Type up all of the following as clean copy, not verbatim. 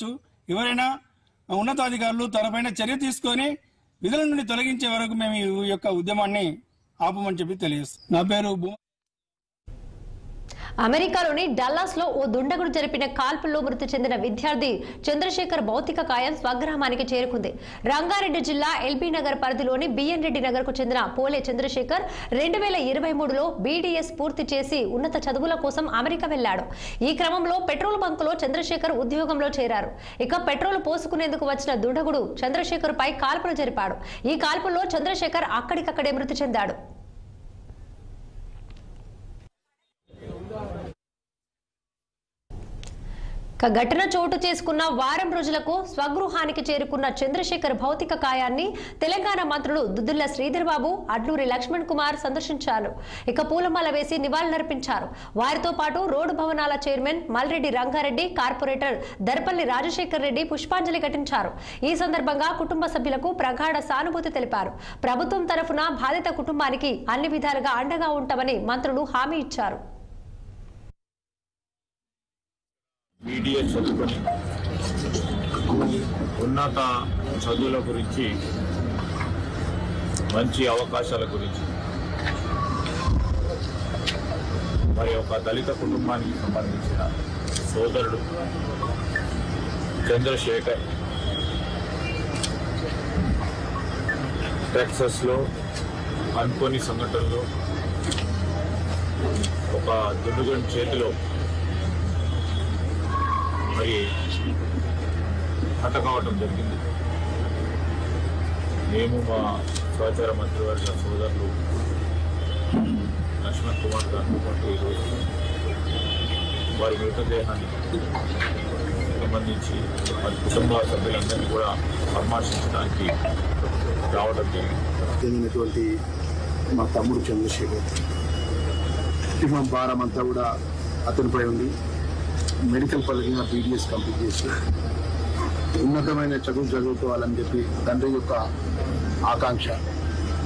ఎవరైనా ఉన్నతాధికారులు తనపైన చర్య తీసుకొని విధుల నుండి తొలగించే వరకు మేము ఈ యొక్క ఉద్యమాన్ని ఆపమని చెప్పి తెలియజేస్తాం. నా పేరు అమెరికాలోని డల్లాస్ లో ఓ దుండగుడు జరిపిన కాల్పుల్లో మృతి చెందిన విద్యార్థి చంద్రశేఖర్ భౌతిక కాయం స్వగ్రామానికి చేరుకుంది. రంగారెడ్డి జిల్లా ఎల్బీ నగర్ పరిధిలోని బిఎన్ రెడ్డి నగర్ కు చెందిన పోలే చంద్రశేఖర్ 2023లో బీడీఎస్ పూర్తి చేసి ఉన్నత చదువుల కోసం అమెరికా వెళ్లాడు. ఈ క్రమంలో పెట్రోల్ బంకులో చంద్రశేఖర్ ఉద్యోగంలో చేరారు. ఇక పెట్రోల్ పోసుకునేందుకు వచ్చిన దుండగుడు చంద్రశేఖర్ పై కాల్పులు జరిపాడు. ఈ కాల్పుల్లో చంద్రశేఖర్ అక్కడికక్కడే మృతి చెందాడు. ఘటన చోటు చేసుకున్న వారం రోజులకు స్వగృహానికి చేరుకున్న చంద్రశేఖర్ భౌతిక కాయాన్ని తెలంగాణ మంత్రులు దుద్దుల శ్రీధర్ బాబు, అడ్లూరి లక్ష్మణ్ కుమార్ సందర్శించారు. ఇక పూలమాల వేసి నివాళులర్పించారు. వారితో పాటు రోడ్డు భవనాల చైర్మన్ మల్రెడ్డి రంగారెడ్డి, కార్పొరేటర్ దర్పల్లి రాజశేఖర్ రెడ్డి పుష్పాంజలి ఘటించారు. ఈ సందర్భంగా కుటుంబ సభ్యులకు ప్రగాఢ సానుభూతి తెలిపారు. ప్రభుత్వం తరఫున బాధిత కుటుంబానికి అన్ని విధాలుగా అండగా ఉంటామని మంత్రులు హామీ ఇచ్చారు. బీడీఎస్ చదువుకొని ఉన్నత చదువుల గురించి, మంచి అవకాశాల గురించి మరి ఒక దళిత కుటుంబానికి సంబంధించిన సోదరుడు చంద్రశేఖర్ టెక్సస్లో అనుకోని సంఘటనలో ఒక దుండగుని చేతిలో మరి హత కావటం జరిగింది. మేము మా సహచార మంత్రివర్గ సోదరులు లక్ష్మణ్ కుమార్ గారితో పాటు ఈరోజు వారి మృతదేహాన్ని సంబంధించి వారి కుటుంబ సభ్యులందరినీ కూడా పరామర్శించడానికి రావడం జరిగినటువంటి మా తమ్ముడు చంద్రశేఖర్ కుటుంబం భారం అంతా కూడా అతనిపై ఉంది. మెడికల్ పరంగా బీడీఎస్ కంప్లీట్ చేసి ఉన్నతమైన చదువు చదువుకోవాలని చెప్పి తండ్రి యొక్క ఆకాంక్ష.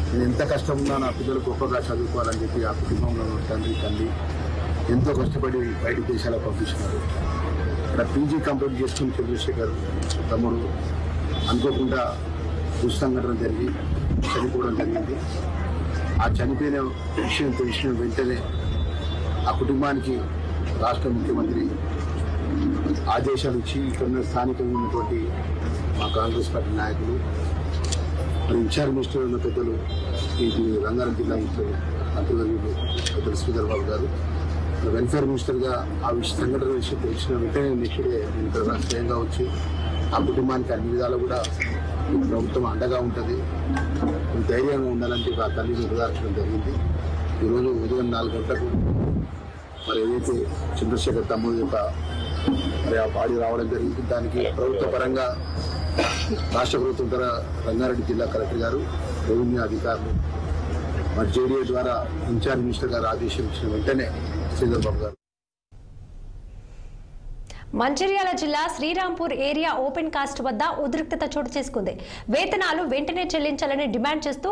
నేను ఎంత కష్టం ఉన్నా నా పిల్లలు గొప్పగా చదువుకోవాలని చెప్పి ఆ కుటుంబంలో తల్లి ఎంతో కష్టపడి బయట దేశాలకు పంపిస్తున్నారు. ఇక్కడ పీజీ కంప్లీట్ చేసుకుని చంద్రశేఖర్ తమ్ముడు అనుకోకుండా దుస్సంఘటన జరిగి చనిపోవడం జరిగింది. ఆ చనిపోయిన విషయం తెలిసిన వెంటనే ఆ కుటుంబానికి రాష్ట్ర ముఖ్యమంత్రి ఆదేశాలు ఇచ్చి ఇక్కడ స్థానికంగా ఉన్నటువంటి మా కాంగ్రెస్ పార్టీ నాయకులు, మరి ఇన్ఛార్జ్ మినిస్టర్ ఉన్న పెద్దలు, ఇది రంగారెడ్డి జిల్లా మంత్రులు పెద్దలు శ్రీధర్ బాబు గారు, వెల్ఫేర్ మినిస్టర్గా ఆ సంఘటన విషయం తెలిసిన వెంటనే నెక్స్ట్ డే నేను ఇక్కడ రాష్ట్రీయంగా వచ్చి ఆ కుటుంబానికి అన్ని విధాలు కూడా ప్రభుత్వం అండగా ఉంటుంది, ధైర్యంగా ఉండాలని చెప్పి ఆ తల్లిని నిర్ధారించడం జరిగింది. ఈరోజు ఉదయం 4 గంటలకు మరి ఏదైతే చంద్రశేఖర్ తమ్ముడు యొక్క మరి ఆ బాడీ రావడం జరిగింది, దానికి ప్రభుత్వ పరంగా రాష్ట్ర ప్రభుత్వం ద్వారా రంగారెడ్డి జిల్లా కలెక్టర్ గారు, రెవెన్యూ అధికారులు, మరి జేడీఏ ద్వారా ఇన్ఛార్జ్ మినిస్టర్ గారు ఆదేశం ఇచ్చిన వెంటనే శ్రీధర్ బాబు గారు. మంచిర్యాల జిల్లా శ్రీరాంపూర్ ఏరియా ఓపెన్ కాస్ట్ వద్ద ఉద్రిక్తత చోటు చేసుకుంది. వేతనాలు వెంటనే చెల్లించాలని డిమాండ్ చేస్తూ